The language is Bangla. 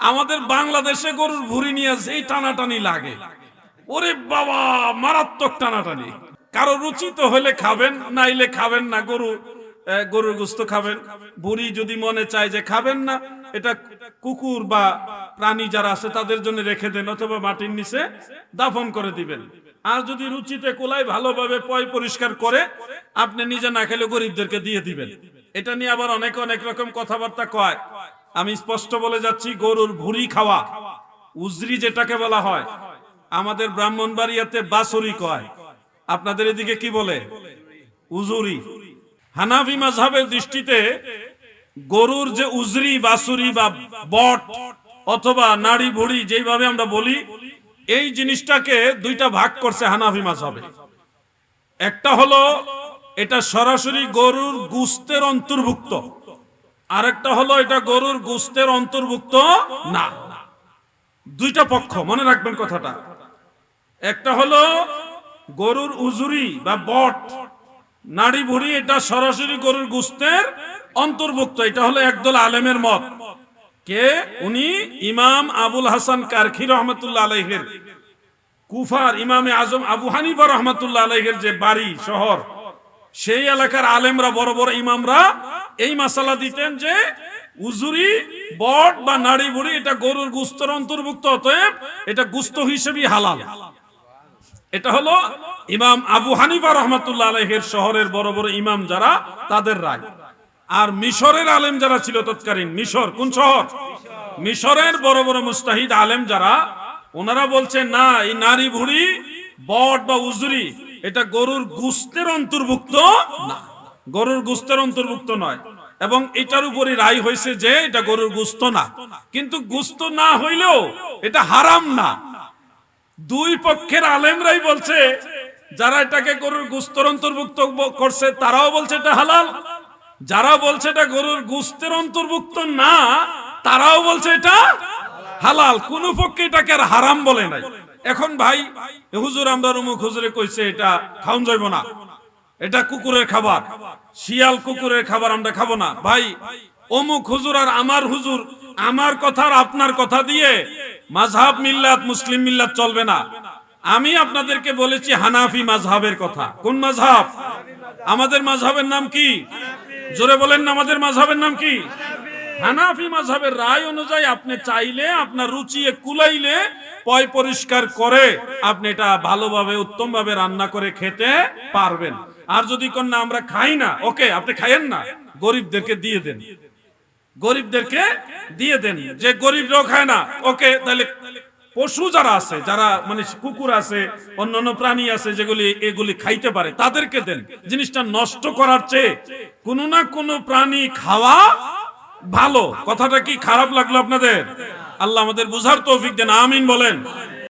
আমাদের বাংলাদেশে গরুর ভুঁড়ি নিয়ে যেই টানাটানি লাগে, ওরে বাবা মারাত্মক টানাটানি। কারো রুচি তো হলে খাবেন, নাইলে খাবেন না। গরুর গোস্ত খাবেন, বুড়ি যদি মনে চায় যে খাবেন না, এটা কুকুর বা প্রাণী যারা আছে তাদের জন্য রেখে দেন, অথবা মাটির নিচে দাফন করে দিবেন। আর যদি রুচিতে কোলাই ভালোভাবে পয় পরিষ্কার করে আপনি নিজে না খেলে গরিবদেরকে দিয়ে দিবেন। এটা নিয়ে আবার অনেক অনেক রকম কথাবার্তা কয়। আমি স্পষ্ট বলে যাচ্ছি, গরুর ভুঁড়ি খাওয়া, উজরি যেটাকে বলা হয়, আমাদের ব্রাহ্মণবাড়িয়াতে বাছুরি কয়, আপনাদের এদিকে কি বলে? উজুরি। হানাফি মাযহাবের দৃষ্টিতে গরুর যে উজরি, বাছুরি বা বট অথবা নাড়ি ভুঁড়ি যেভাবে আমরা বলি, এই জিনিসটাকে দুইটা ভাগ করছে হানাফি মাযহাবে। একটা হলো এটা সরাসরি গরুর গোশতের অন্তর্ভুক্ত, আরেকটা হলো এটা গরুর গোশতের অন্তর্ভুক্ত না। দুইটা পক্ষ, মনে রাখবেন কথাটা। একটা হলো গরুর উজুরি বা বট, নাড়ি ভুঁড়ি, এটা সরাসরি গরুর গোশতের অন্তর্ভুক্ত। এটা হলো একদল আলেমের মত। কে উনি? ইমাম আবুল হাসান কারখি রহমতুল্লাহ আলাইহির, কুফার ইমামে আজম আবু হানিফা রহমতুল্লাহ আলাইহির যে বাড়ি শহর, সেই এলাকার আলেমরা, বড় বড় ইমামরা এই মাসালা দিতেন যে উজুরি, বট বা নাড়ি ভুঁড়ি এটা গরুর গোশতের অন্তর্ভুক্ত, অতএব এটা গোশত হিসেবে হালাল। এটা হলো ইমাম আবু হানিফা রহমতুল্লাহ আলাইহির শহরের বড় বড় ইমাম যারা, তাদের রায়। আর মিশরের আলেম যারা ছিল তৎকালীন, মিশর কোন শহর? মিশরের বড় বড় মুস্তাহিদ আলেম যারা, ওনারা বলছেন না, এই নাড়ি ভুঁড়ি, বট বা উজুরি এটা গরুর গোশতের অন্তর্ভুক্ত না, গরুর গোশতের অন্তর্ভুক্ত নয়। এবং এটার উপরই রায় হয়েছে যে এটা গরুর গোশত না। কিন্তু গোশত না হইলেও এটা হারাম না। দুই পক্ষের আলেমরাই বলছে, যারা এটাকে গরুর গোশতের অন্তর্ভুক্ত করছে তারাও বলছে এটা হালাল, যারা বলছে এটা গরুর গোশতের অন্তর্ভুক্ত না তারাও বলছে এটা হালাল। কোন পক্ষে এটাকে আর হারাম বলে নাই। এখন ভাই হুজুর আমরা অমুক হুজুরে কইছে এটা খাওন যাইব না, এটা কুকুরের খাবার, শিয়াল কুকুরের খাবার, আমরা খাবো না। ভাই অমুক হুজুর আর আমার হুজুর, আমার কথা আর আপনার কথা দিয়ে মাযহাব মিল্লাত মুসলিম মিল্লাত চলবে না। আমি আপনাদেরকে বলেছি হানাফি মাযহাবের কথা। কোন মাযহাব? আমাদের মাযহাবের নাম কি? জোরে বলেন না, আমাদের মাযহাবের নাম কি? হানাফি মাযহাবের রায় অনুযায়ী আপনি চাইলে, আপনার রুচি কুলাইলে পয় পরিষ্কার করে আপনি এটা ভালোভাবে উত্তমভাবে রান্না করে খেতে পারবেন। আর যদি কোন না আমরা খাই না, ওকে, আপনি খাইয়েন না, গরিবদেরকে দিয়ে দেন, গরিবদেরকে দিয়ে দেন। যে গরিবরাও খায় না, ওকে, তাহলে পশু যারা আছে, যারা মানে কুকুর আছে, অন্যান্য প্রাণী আছে যেগুলি এগুলি খাইতে পারে, তাদেরকে দেন। জিনিসটা নষ্ট করার চেয়ে কোনো না কোনো প্রাণী খাওয়া ভালো। কথাটা কি খারাপ লাগলো আপনাদের? আল্লাহ আমাদের বুঝার তৌফিক দেন, আমিন বলেন।